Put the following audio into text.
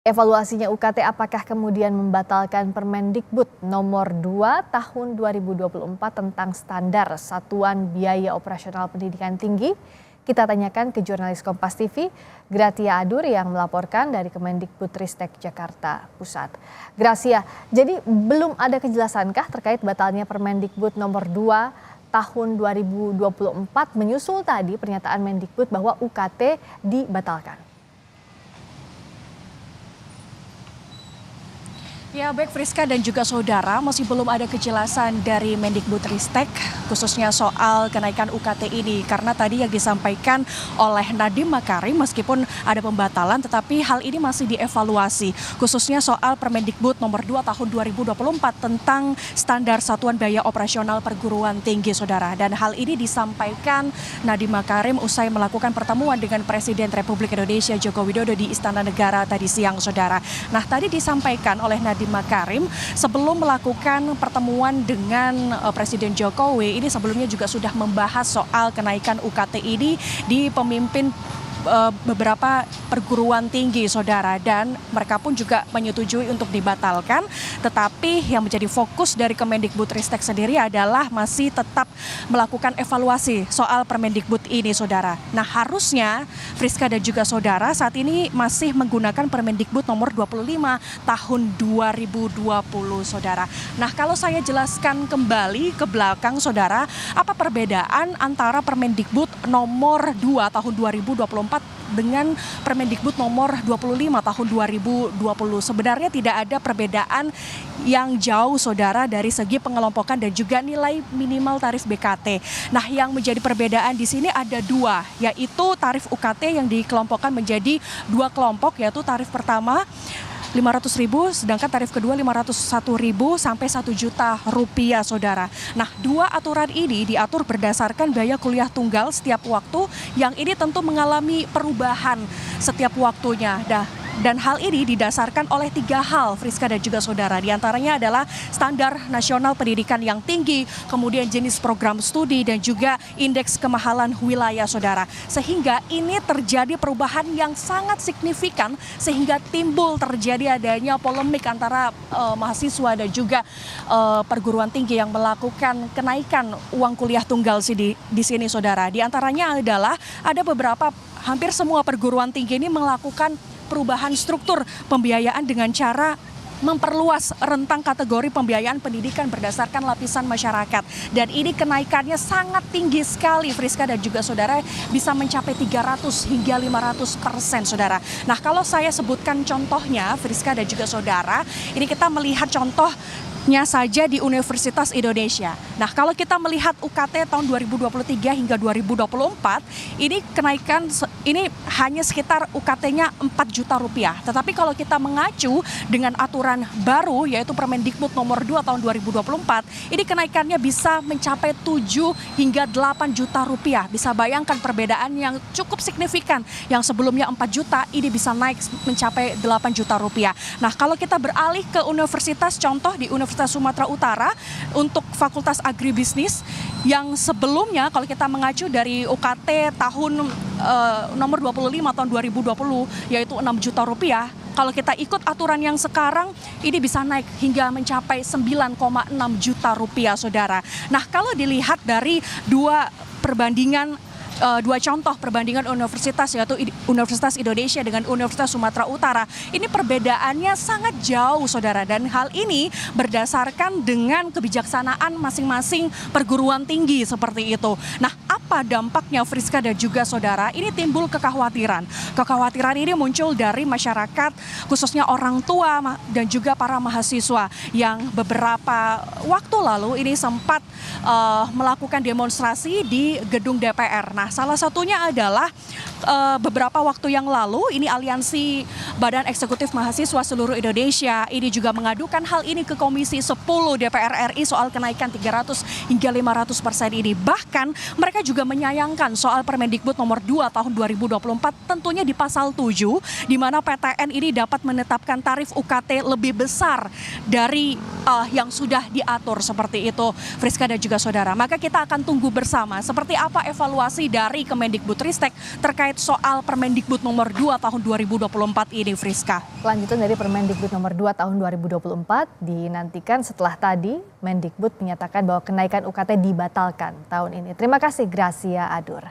Evaluasinya UKT apakah kemudian membatalkan Permendikbud nomor 2 tahun 2024 tentang standar satuan biaya operasional pendidikan tinggi? Kita tanyakan ke jurnalis Kompas TV, Gratia Adur yang melaporkan dari Kemendikbudristek Jakarta Pusat. Gracia, jadi belum ada kejelasankah terkait batalnya Permendikbud nomor 2 tahun 2024 menyusul tadi pernyataan Mendikbud bahwa UKT dibatalkan? Ya, baik Friska dan juga saudara, masih belum ada kejelasan dari Mendikbudristek khususnya soal kenaikan UKT ini, karena tadi yang disampaikan oleh Nadiem Makarim meskipun ada pembatalan tetapi hal ini masih dievaluasi khususnya soal Permendikbud nomor 2 tahun 2024 tentang standar satuan biaya operasional perguruan tinggi, saudara. Dan hal ini disampaikan Nadiem Makarim usai melakukan pertemuan dengan Presiden Republik Indonesia Joko Widodo di Istana Negara tadi siang, saudara. Nah, tadi disampaikan oleh Nadiem Makarim sebelum melakukan pertemuan dengan Presiden Jokowi, ini sebelumnya juga sudah membahas soal kenaikan UKT ini di pemimpin beberapa perguruan tinggi, saudara, dan mereka pun juga menyetujui untuk dibatalkan. Tetapi yang menjadi fokus dari Kemendikbudristek sendiri adalah masih tetap melakukan evaluasi soal Permendikbud ini, saudara. Nah, harusnya Friska dan juga saudara saat ini masih menggunakan Permendikbud nomor 25 tahun 2020, saudara. Nah, kalau saya jelaskan kembali ke belakang, saudara, apa perbedaan antara Permendikbud nomor 2 tahun 2024 dengan Permendikbud nomor 25 tahun 2020. Sebenarnya tidak ada perbedaan yang jauh, saudara, dari segi pengelompokan dan juga nilai minimal tarif BKT. Nah, yang menjadi perbedaan di sini ada dua, yaitu tarif UKT yang dikelompokkan menjadi dua kelompok, yaitu tarif pertama 500.000, sedangkan tarif kedua 501.000 sampai 1 juta rupiah, saudara. Nah, dua aturan ini diatur berdasarkan biaya kuliah tunggal setiap waktu yang ini tentu mengalami perubahan setiap waktunya. Dan hal ini didasarkan oleh 3 hal, Friska dan juga saudara. Di antaranya adalah standar nasional pendidikan yang tinggi, kemudian jenis program studi, dan juga indeks kemahalan wilayah, saudara. Sehingga ini terjadi perubahan yang sangat signifikan sehingga timbul terjadi adanya polemik antara mahasiswa dan juga perguruan tinggi yang melakukan kenaikan uang kuliah tunggal di sini, saudara. Di antaranya adalah ada beberapa, hampir semua perguruan tinggi ini melakukan perubahan struktur pembiayaan dengan cara memperluas rentang kategori pembiayaan pendidikan berdasarkan lapisan masyarakat. Dan ini kenaikannya sangat tinggi sekali, Friska dan juga saudara, bisa mencapai 300 hingga 500%, saudara. Nah, kalau saya sebutkan contohnya, Friska dan juga saudara, ini kita melihat contohnya saja di Universitas Indonesia. Nah, kalau kita melihat UKT tahun 2023 hingga 2024, ini kenaikan ini hanya sekitar UKT-nya 4 juta rupiah. Tetapi kalau kita mengacu dengan aturan baru, yaitu Permendikbud nomor 2 tahun 2024, ini kenaikannya bisa mencapai 7 hingga 8 juta rupiah. Bisa bayangkan perbedaan yang cukup signifikan. Yang sebelumnya 4 juta, ini bisa naik mencapai 8 juta rupiah. Nah, kalau kita beralih ke universitas, contoh di Universitas Sumatera Utara, untuk Fakultas Agribisnis, yang sebelumnya kalau kita mengacu dari UKT tahun nomor 25 tahun 2020, yaitu 6 juta rupiah, kalau kita ikut aturan yang sekarang, ini bisa naik hingga mencapai 9,6 juta rupiah, saudara. Nah, kalau dilihat dari dua contoh perbandingan universitas, yaitu Universitas Indonesia dengan Universitas Sumatera Utara, ini perbedaannya sangat jauh, saudara. Dan hal ini berdasarkan dengan kebijaksanaan masing-masing perguruan tinggi seperti itu. Nah, apa dampaknya, Friska dan juga saudara? Ini timbul kekhawatiran. Kekhawatiran ini muncul dari masyarakat, khususnya orang tua dan juga para mahasiswa yang beberapa waktu lalu ini sempat melakukan demonstrasi di gedung DPR. Nah, salah satunya adalah beberapa waktu yang lalu ini Aliansi Badan Eksekutif Mahasiswa Seluruh Indonesia ini juga mengadukan hal ini ke Komisi 10 DPR RI soal kenaikan 300 hingga 500% ini. Bahkan mereka juga juga menyayangkan soal Permendikbud nomor 2 tahun 2024 tentunya di pasal 7 di mana PTN ini dapat menetapkan tarif UKT lebih besar dari yang sudah diatur seperti itu, Friska dan juga saudara. Maka kita akan tunggu bersama seperti apa evaluasi dari Kemendikbudristek terkait soal Permendikbud nomor 2 tahun 2024 ini, Friska. Kelanjutan dari Permendikbud nomor 2 tahun 2024 dinantikan setelah tadi Mendikbud menyatakan bahwa kenaikan UKT dibatalkan tahun ini. Terima kasih Gracia Adur.